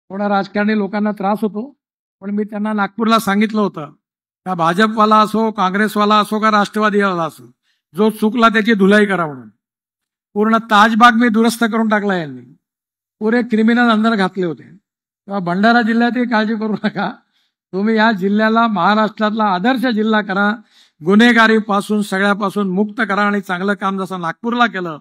थोडा राजकारणी लोकांना त्रास होतो, पण मी त्यांना नागपूरला सांगितलं होतं का भाजपवाला असो, काँग्रेसवाला असो का राष्ट्रवादीवाला असो, जो चुकला त्याची धुलाई करा म्हणून. पूर्ण ताजबाग मी दुरुस्त करून टाकला यांनी, पुरे क्रिमिनल अंदर घातले होते. तेव्हा भंडारा जिल्ह्यातही काळजी करू नका, तुम्ही या जिल्ह्याला महाराष्ट्रातला आदर्श जिल्हा करा, गुन्हेगारीपासून सगळ्यापासून मुक्त करा आणि चांगलं काम जसं नागपूरला केलं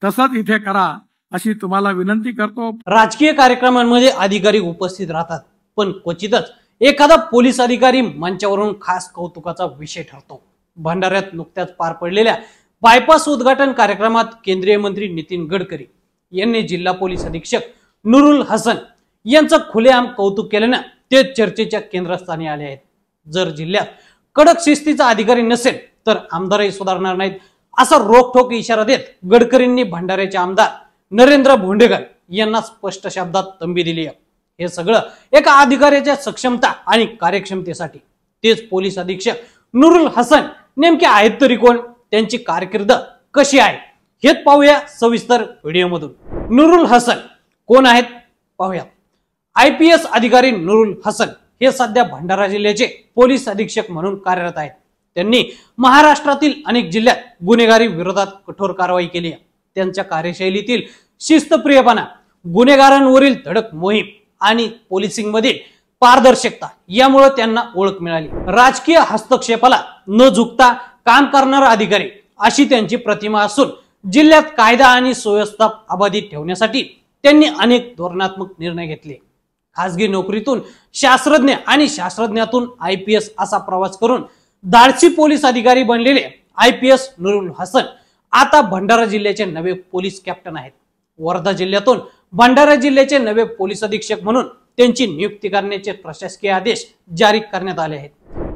तसंच इथे करा अशी तुम्हाला विनंती करतो. राजकीय कार्यक्रमांमध्ये अधिकारी उपस्थित राहतात, पण क्वचितच एखादा पोलीस अधिकारी मंचावरून खास कौतुकाचा विषय ठरतो. भंडाऱ्यात नुकत्याच पार पडलेल्या बायपास उद्घाटन कार्यक्रमात केंद्रीय मंत्री नितीन गडकरी यांनी जिल्हा पोलीस अधीक्षक नुरुल हसन यांचं खुलेआम कौतुक केल्यानं ते चर्चेच्या केंद्रस्थानी आले आहेत. जर जिल्ह्यात कडक शिस्तीचा अधिकारी नसेल तर आमदारही सुधारणार नाहीत असा रोखठोक इशारा देत गडकरींनी भंडाऱ्याचे आमदार नरेंद्र भोंडेकर यांना स्पष्ट शब्दात तंबी दिली आहे. हे सगळं एका अधिकाऱ्याच्या सक्षमता आणि कार्यक्षमतेसाठी. तेच पोलीस अधीक्षक नुरुल हसन नेमके आहेत तरी कोण, त्यांची कारकीर्द कशी आहे हेच पाहूया सविस्तर व्हिडिओमधून. नुरुल हसन कोण आहेत पाहूया. IPS अधिकारी नुरुल हसन हे सध्या भंडारा जिल्ह्याचे पोलीस अधीक्षक म्हणून कार्यरत आहेत. त्यांनी महाराष्ट्रातील अनेक जिल्ह्यात गुन्हेगारी विरोधात कठोर कारवाई केली आहे. त्यांच्या कार्यशैलीतील शिस्तप्रियपणा, गुन्हेगारांवरील धडक मोहीम आणि पोलिसिंग मधील पारदर्शकता यामुळे त्यांना ओळख मिळाली. राजकीय हस्तक्षेपाला न झुकता काम करणारा अधिकारी अशी त्यांची प्रतिमा असून जिल्ह्यात कायदा आणि सुव्यवस्था अबाधित ठेवण्यासाठी त्यांनी अनेक धोरणात्मक निर्णय घेतले. खासगी नोकरीतून शास्त्रज्ञ आणि शास्त्रज्ञातून IPS असा प्रवास करून धाडसी पोलीस अधिकारी बनलेले IPS नुरुल हसन आता भंडारा जिल्ह्याचे नवे पोलीस कॅप्टन आहेत. वर्धा जिल्ह्यातून भंडारा जिल्ह्याचे नवे पोलीस अधीक्षक म्हणून त्यांची नियुक्ती करण्याचे प्रशासकीय आदेश जारी करण्यात आले आहेत.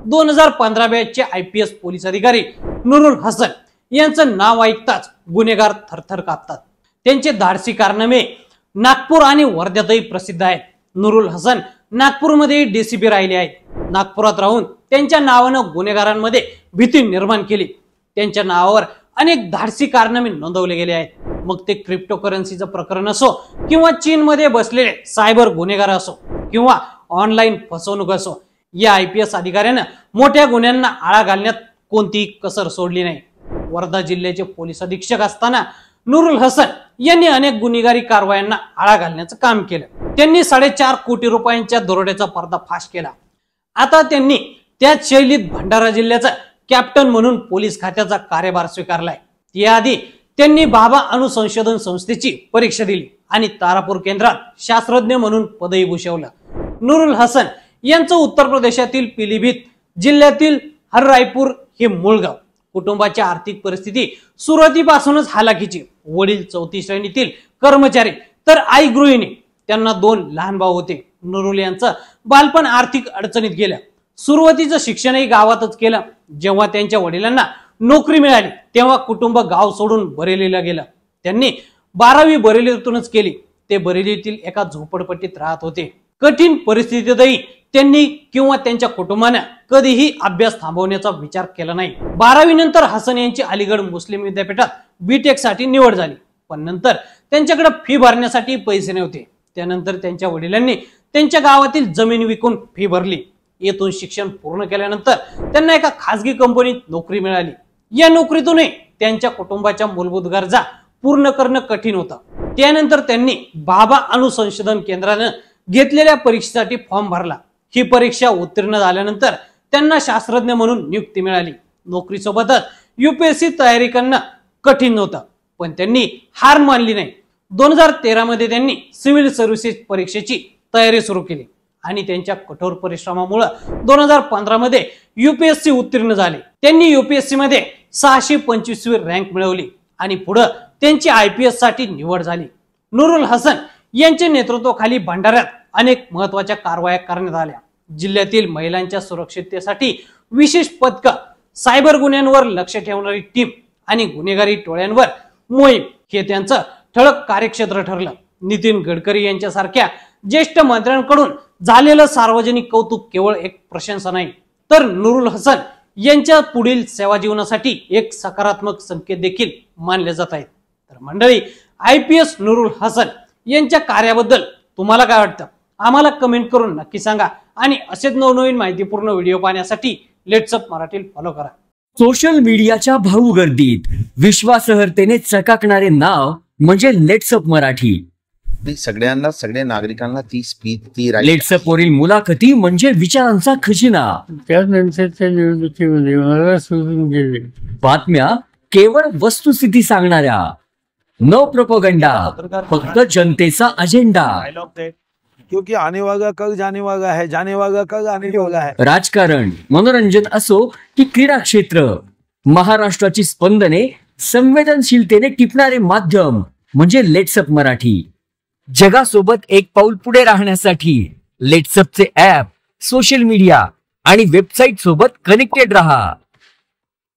2015 बॅचचे IPS पोलीस अधिकारी नुरुल हसन यांचं नाव ऐकताच गुन्हेगार थरथर कापतात. त्यांचे धाडसी कारनामे नागपूर आणि वर्ध्यातही प्रसिद्ध आहेत. नुरुल हसन नागपूरमध्ये DCP राहिले आहेत. नागपुरात राहून त्यांच्या नावानं गुन्हेगारांमध्ये भीती निर्माण केली. त्यांच्या नावावर अनेक धाडसी कारनामे नोंदवले गेले आहेत. मग ते क्रिप्टोकरन्सीचं प्रकरण असो किंवा चीनमध्ये बसलेले सायबर गुन्हेगार असो किंवा ऑनलाईन फसवणूक असो, या IPS अधिकाऱ्यानं मोठ्या गुन्ह्यांना आळा घालण्यात कोणतीही कसर सोडली नाही. वर्धा जिल्ह्याचे पोलीस अधीक्षक असताना नुरुल हसन यांनी अनेक गुन्हेगारी कारवायांना आळा घालण्याचं काम केलं. त्यांनी 4.5 कोटी रुपयांच्या दरोड्याचा पर्दाफाश केला. आता त्यांनी त्याच शैलीत भंडारा जिल्ह्याचा कॅप्टन म्हणून पोलीस खात्याचा कार्यभार स्वीकारलाय. याआधी त्यांनी बाबा अणुसंशोधन संस्थेची परीक्षा दिली आणि तारापूर केंद्रात शास्त्रज्ञ म्हणून पदही भूषवलं. नुरुल हसन यांचं उत्तर प्रदेशातील पिलीभीत जिल्ह्यातील हररायपूर हे मूळ गाव. कुटुंबाची आर्थिक परिस्थिती सुरुवातीपासूनच हालाकीची. वडील 4थी श्रेणीतील कर्मचारी तर आई गृहिणी. त्यांना 2 लहान भाऊ होते. नुरुल यांचं बालपण आर्थिक अडचणीत गेलं. सुरुवातीचं शिक्षणही गावातच केलं. जेव्हा त्यांच्या वडिलांना नोकरी मिळाली तेव्हा कुटुंब गाव सोडून बरेलीला गेलं. त्यांनी 12वी बरेलीतूनच केली. ते बरेलीतील एका झोपडपट्टीत राहत होते. कठीण परिस्थितीतही त्यांनी किंवा त्यांच्या कुटुंबाने कधीही अभ्यास थांबवण्याचा विचार केला नाही. 12वी नंतर हसन यांची अलीगड मुस्लिम विद्यापीठात BTech साठी निवड झाली. पण नंतर त्यांच्याकडे फी भरण्यासाठी पैसे नव्हते. त्यानंतर त्यांच्या वडिलांनी त्यांच्या गावातील जमीन विकून फी भरली. येथून शिक्षण पूर्ण केल्यानंतर त्यांना एका खासगी कंपनीत नोकरी मिळाली. या नोकरीतूनही त्यांच्या कुटुंबाच्या मूलभूत गरजा पूर्ण करणं कठीण होतं. त्यानंतर त्यांनी बाबा अणुसंशोधन केंद्रानं घेतलेल्या परीक्षेसाठी फॉर्म भरला. ही परीक्षा उत्तीर्ण झाल्यानंतर त्यांना शास्त्रज्ञ म्हणून नियुक्ती मिळाली. नोकरीसोबतच UPSC तयारी करणं कठीण नव्हतं, पण त्यांनी हार मानली नाही. 2013 मध्ये त्यांनी सिव्हिल सर्व्हिसेस परीक्षेची तयारी सुरू केली आणि त्यांच्या कठोर परिश्रमामुळे 2015 मध्ये UPSC उत्तीर्ण झाले. त्यांनी UPSC मध्ये 625वी रँक मिळवली आणि पुढे त्यांची IPS साठी निवड झाली. नुरुल हसन यांच्या नेतृत्वाखाली भंडाऱ्यात अनेक महत्त्वाच्या कारवाया करण्यात आल्या. जिल्ह्यातील महिलांच्या सुरक्षिततेसाठी विशेष पथक, सायबर गुन्ह्यांवर लक्ष ठेवणारी टीम आणि गुन्हेगारी टोळ्यांवर मोहीम हे त्यांचं ठळक कार्यक्षेत्र ठरलं. नितीन गडकरी यांच्यासारख्या ज्येष्ठ मंत्र्यांकडून झालेलं सार्वजनिक कौतुक केवळ एक प्रशंसा नाही, तर नुरुल हसन यांच्या पुढील सेवा जीवनासाठी एक सकारात्मक संकेत देखील मानले जात आहेत. तर मंडळी, IPS नुरुल हसन यांच्या कार्याबद्दल तुम्हाला काय वाटतं? आम्हाला कमेंट करून नक्की सांगा आणि असेच नवनवीन माहितीपूर्ण व्हिडिओ पाहण्यासाठी लेट्स अप मराठी फॉलो करा. सोशल मीडियाच्या भाऊ गर्दीत विश्वासार्हतेने चकाकणारे नाव म्हणजे लेट्स अप मराठी. सगळ्यांना, सगळ्या नागरिकांना ती स्पीच, ती लेट्स अप वरील मुलाखती म्हणजे विचारांचा खजिना. त्यानंतरच्या निवडणुकीमध्ये मला सोडून गेले. बातम्या केवळ वस्तुस्थिती सांगणाऱ्या, न प्रोपोगंडा, फक्त जनतेचा अजेंडा. क्योंकि आने वाला कल जाने वाला है, जाने वाला कल आने वाला है. राजकारण, मनोरंजन असो की क्रीडा क्षेत्र, महाराष्ट्राची स्पंदने संवेदनशीलतेने टिपणारे माध्यम म्हणजे लेट्स अप मराठी. जगासोबत एक पाऊल पुढे राहण्यासाठी लेट्स अपचे ऍप, सोशल मीडिया आणि वेबसाईट सोबत कनेक्टेड रहा.